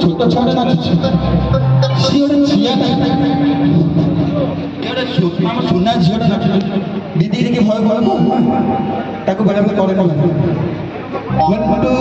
छोट छुआ नाचुଛି सी गोटे झिया सुना झीटा नाचुଛି दीदी देखिए भय भय ताको बेले बेले करे ना 1 2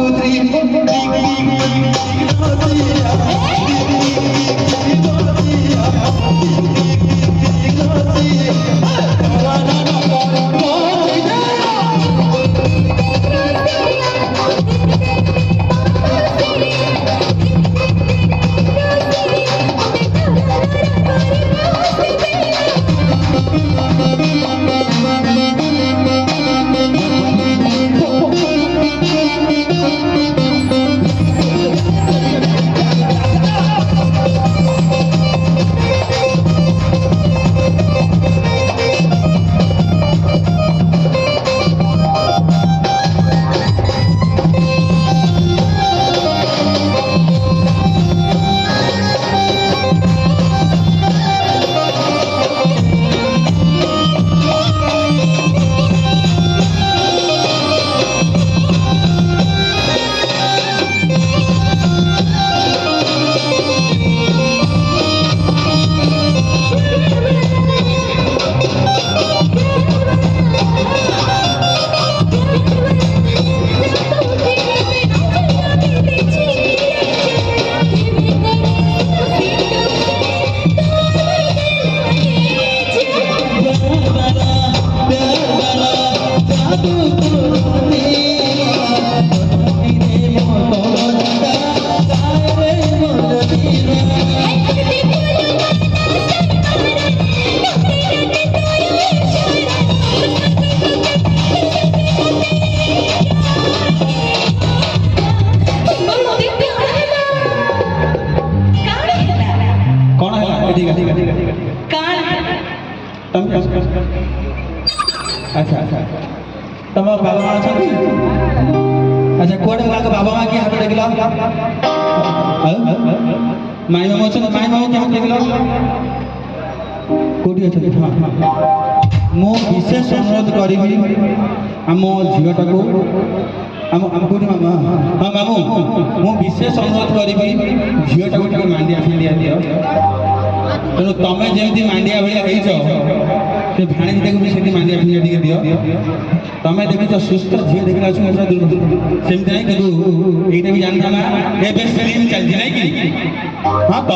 अच्छा अच्छा तुम बाबा माँ अच्छा कौन गला बाबा माँ की हाथ देखल माई मामू अच्छा माई मामू की हाथ देखल कौटी अच्छा हाँ मु विशेष अनुरोध करी आम झीटा को कौटी मामू हाँ मामू मु विशेष अनुरोध करी झीटा को मांडिया फांडिया दियो तेणु तुम जमी मांडिया भाई से भाणी भी से मांडिया फिंडिया टे दियो तुम देखी सुस्थ झील देखला सेमती नहीं कि ये भी जानता ना ये फिल्म चलती नहीं कि हाँ तो